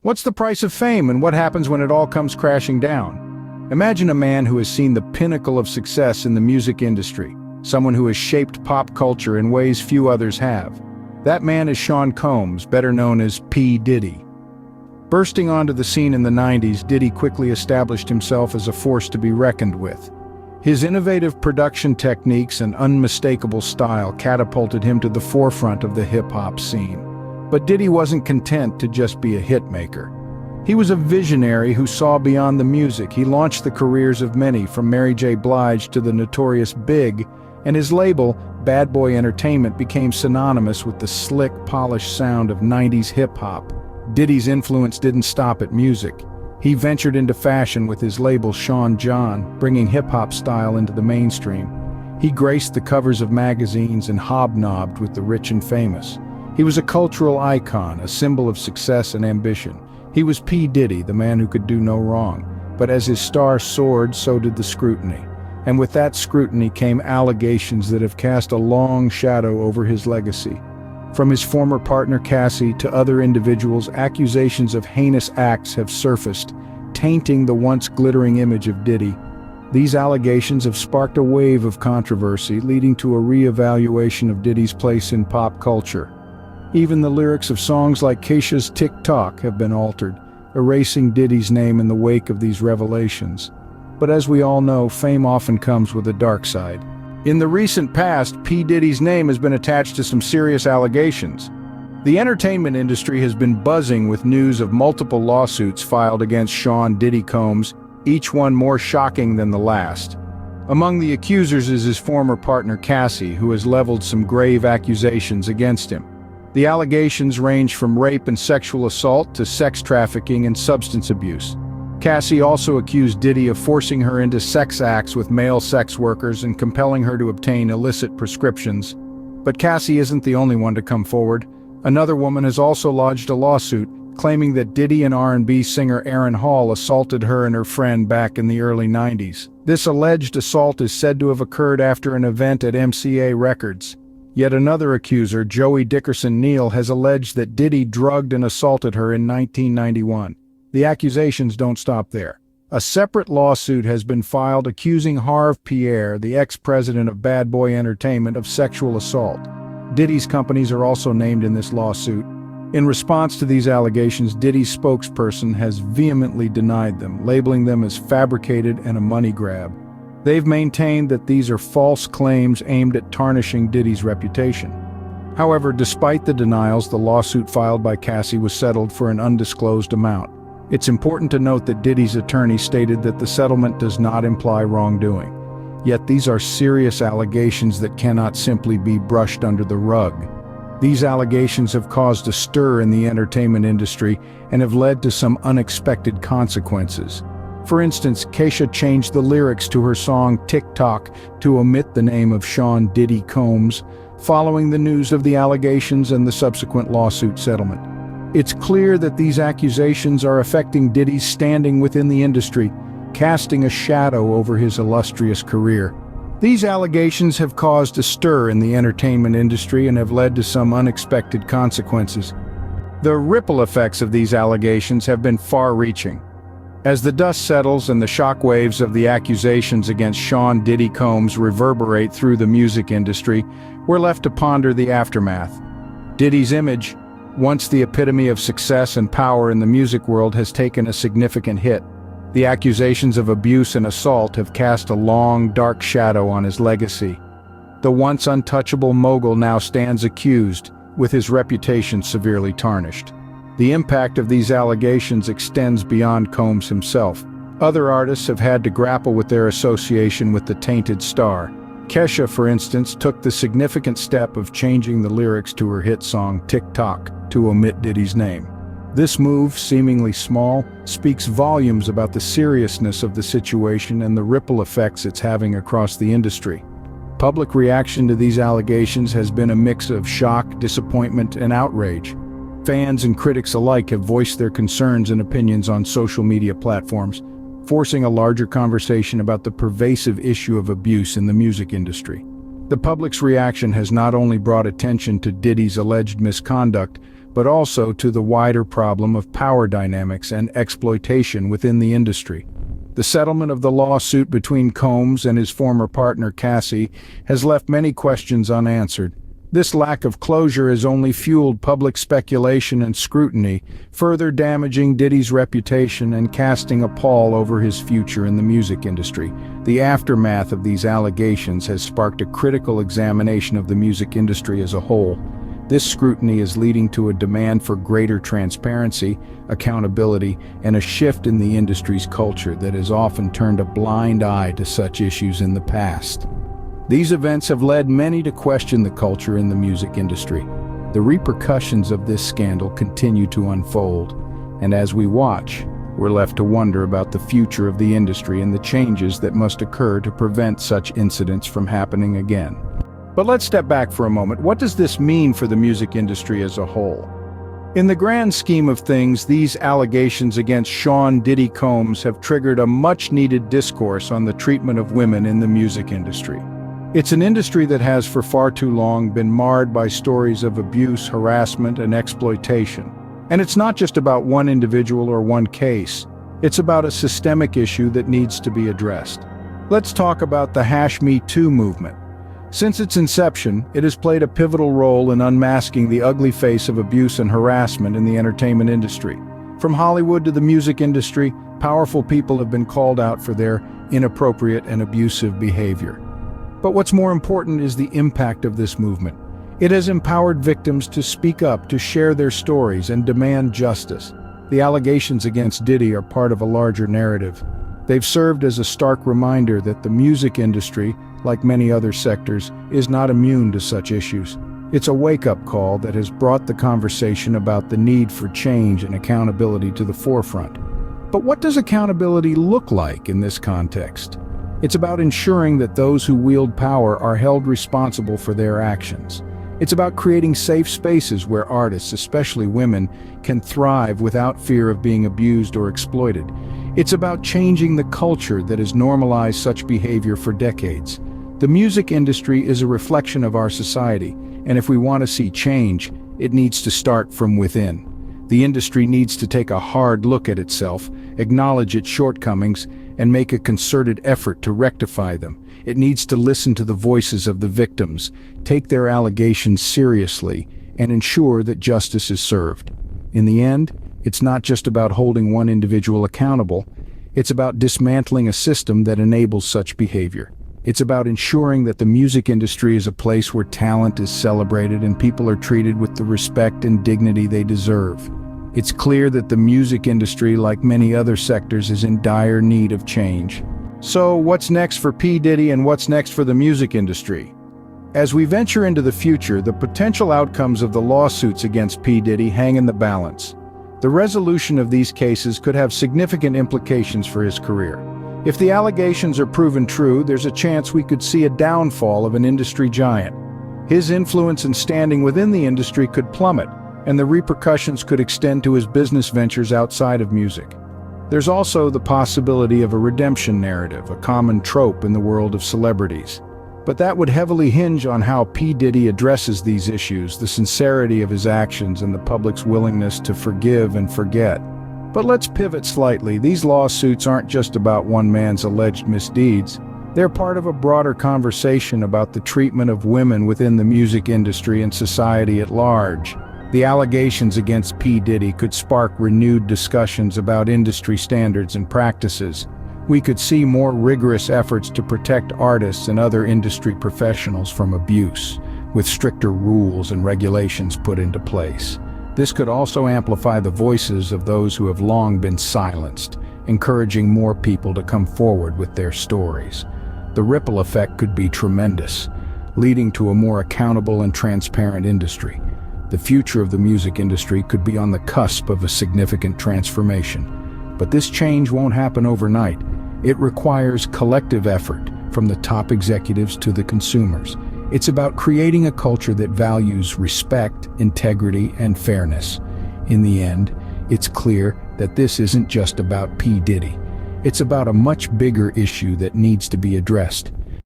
What's the price of fame and what happens when it all comes crashing down? Imagine a man who has seen the pinnacle of success in the music industry, someone who has shaped pop culture in ways few others have. That man is Sean Combs, better known as P. Diddy. Bursting onto the scene in the 90s, Diddy quickly established himself as a force to be reckoned with. His innovative production techniques and unmistakable style catapulted him to the forefront of the hip-hop scene. But Diddy wasn't content to just be a hitmaker. He was a visionary who saw beyond the music. He launched the careers of many, from Mary J. Blige to the notorious Big, and his label, Bad Boy Entertainment, became synonymous with the slick, polished sound of 90s hip-hop. Diddy's influence didn't stop at music. He ventured into fashion with his label Sean John, bringing hip-hop style into the mainstream. He graced the covers of magazines and hobnobbed with the rich and famous. He was a cultural icon, a symbol of success and ambition. He was P. Diddy, the man who could do no wrong. But as his star soared, so did the scrutiny. And with that scrutiny came allegations that have cast a long shadow over his legacy. From his former partner Cassie to other individuals, accusations of heinous acts have surfaced, tainting the once glittering image of Diddy. These allegations have sparked a wave of controversy, leading to a re-evaluation of Diddy's place in pop culture. Even the lyrics of songs like Keisha's Tick-Tock have been altered, erasing Diddy's name in the wake of these revelations. But as we all know, fame often comes with a dark side. In the recent past, P. Diddy's name has been attached to some serious allegations. The entertainment industry has been buzzing with news of multiple lawsuits filed against Sean Diddy Combs, each one more shocking than the last. Among the accusers is his former partner Cassie, who has leveled some grave accusations against him. The allegations range from rape and sexual assault to sex trafficking and substance abuse. Cassie also accused Diddy of forcing her into sex acts with male sex workers and compelling her to obtain illicit prescriptions. But Cassie isn't the only one to come forward. Another woman has also lodged a lawsuit, claiming that Diddy and R&B singer Aaron Hall assaulted her and her friend back in the early 90s. This alleged assault is said to have occurred after an event at MCA Records. Yet another accuser, Joey Dickerson Neal, has alleged that Diddy drugged and assaulted her in 1991. The accusations don't stop there. A separate lawsuit has been filed accusing Harve Pierre, the ex-president of Bad Boy Entertainment, of sexual assault. Diddy's companies are also named in this lawsuit. In response to these allegations, Diddy's spokesperson has vehemently denied them, labeling them as fabricated and a money grab. They've maintained that these are false claims aimed at tarnishing Diddy's reputation. However, despite the denials, the lawsuit filed by Cassie was settled for an undisclosed amount. It's important to note that Diddy's attorney stated that the settlement does not imply wrongdoing. Yet these are serious allegations that cannot simply be brushed under the rug. These allegations have caused a stir in the entertainment industry and have led to some unexpected consequences. For instance, Keisha changed the lyrics to her song Tick-Tock to omit the name of Sean Diddy Combs, following the news of the allegations and the subsequent lawsuit settlement. It's clear that these accusations are affecting Diddy's standing within the industry, casting a shadow over his illustrious career. These allegations have caused a stir in the entertainment industry and have led to some unexpected consequences. The ripple effects of these allegations have been far-reaching. As the dust settles and the shockwaves of the accusations against Sean Diddy Combs reverberate through the music industry, we're left to ponder the aftermath. Diddy's image, once the epitome of success and power in the music world, has taken a significant hit. The accusations of abuse and assault have cast a long, dark shadow on his legacy. The once untouchable mogul now stands accused, with his reputation severely tarnished. The impact of these allegations extends beyond Combs himself. Other artists have had to grapple with their association with the tainted star. Kesha, for instance, took the significant step of changing the lyrics to her hit song Tick-Tock to omit Diddy's name. This move, seemingly small, speaks volumes about the seriousness of the situation and the ripple effects it's having across the industry. Public reaction to these allegations has been a mix of shock, disappointment, and outrage. Fans and critics alike have voiced their concerns and opinions on social media platforms, forcing a larger conversation about the pervasive issue of abuse in the music industry. The public's reaction has not only brought attention to Diddy's alleged misconduct, but also to the wider problem of power dynamics and exploitation within the industry. The settlement of the lawsuit between Combs and his former partner Cassie has left many questions unanswered. This lack of closure has only fueled public speculation and scrutiny, further damaging Diddy's reputation and casting a pall over his future in the music industry. The aftermath of these allegations has sparked a critical examination of the music industry as a whole. This scrutiny is leading to a demand for greater transparency, accountability, and a shift in the industry's culture that has often turned a blind eye to such issues in the past. These events have led many to question the culture in the music industry. The repercussions of this scandal continue to unfold, and as we watch, we're left to wonder about the future of the industry and the changes that must occur to prevent such incidents from happening again. But let's step back for a moment. What does this mean for the music industry as a whole? In the grand scheme of things, these allegations against Sean "Diddy" Combs have triggered a much-needed discourse on the treatment of women in the music industry. It's an industry that has for far too long been marred by stories of abuse, harassment, and exploitation. And it's not just about one individual or one case. It's about a systemic issue that needs to be addressed. Let's talk about the #Me Too movement. Since its inception, it has played a pivotal role in unmasking the ugly face of abuse and harassment in the entertainment industry. From Hollywood to the music industry, powerful people have been called out for their inappropriate and abusive behavior. But what's more important is the impact of this movement. It has empowered victims to speak up, to share their stories, and demand justice. The allegations against Diddy are part of a larger narrative. They've served as a stark reminder that the music industry, like many other sectors, is not immune to such issues. It's a wake-up call that has brought the conversation about the need for change and accountability to the forefront. But what does accountability look like in this context? It's about ensuring that those who wield power are held responsible for their actions. It's about creating safe spaces where artists, especially women, can thrive without fear of being abused or exploited. It's about changing the culture that has normalized such behavior for decades. The music industry is a reflection of our society, and if we want to see change, it needs to start from within. The industry needs to take a hard look at itself, acknowledge its shortcomings, and make a concerted effort to rectify them. It needs to listen to the voices of the victims, take their allegations seriously, and ensure that justice is served. In the end, it's not just about holding one individual accountable, it's about dismantling a system that enables such behavior. It's about ensuring that the music industry is a place where talent is celebrated and people are treated with the respect and dignity they deserve. It's clear that the music industry, like many other sectors, is in dire need of change. So, what's next for P. Diddy and what's next for the music industry? As we venture into the future, the potential outcomes of the lawsuits against P. Diddy hang in the balance. The resolution of these cases could have significant implications for his career. If the allegations are proven true, there's a chance we could see a downfall of an industry giant. His influence and standing within the industry could plummet, and the repercussions could extend to his business ventures outside of music. There's also the possibility of a redemption narrative, a common trope in the world of celebrities. But that would heavily hinge on how P. Diddy addresses these issues, the sincerity of his actions, and the public's willingness to forgive and forget. But let's pivot slightly. These lawsuits aren't just about one man's alleged misdeeds. They're part of a broader conversation about the treatment of women within the music industry and society at large. The allegations against P. Diddy could spark renewed discussions about industry standards and practices. We could see more rigorous efforts to protect artists and other industry professionals from abuse, with stricter rules and regulations put into place. This could also amplify the voices of those who have long been silenced, encouraging more people to come forward with their stories. The ripple effect could be tremendous, leading to a more accountable and transparent industry. The future of the music industry could be on the cusp of a significant transformation. But this change won't happen overnight. It requires collective effort, from the top executives to the consumers. It's about creating a culture that values respect, integrity, and fairness. In the end, it's clear that this isn't just about P. Diddy. It's about a much bigger issue that needs to be addressed.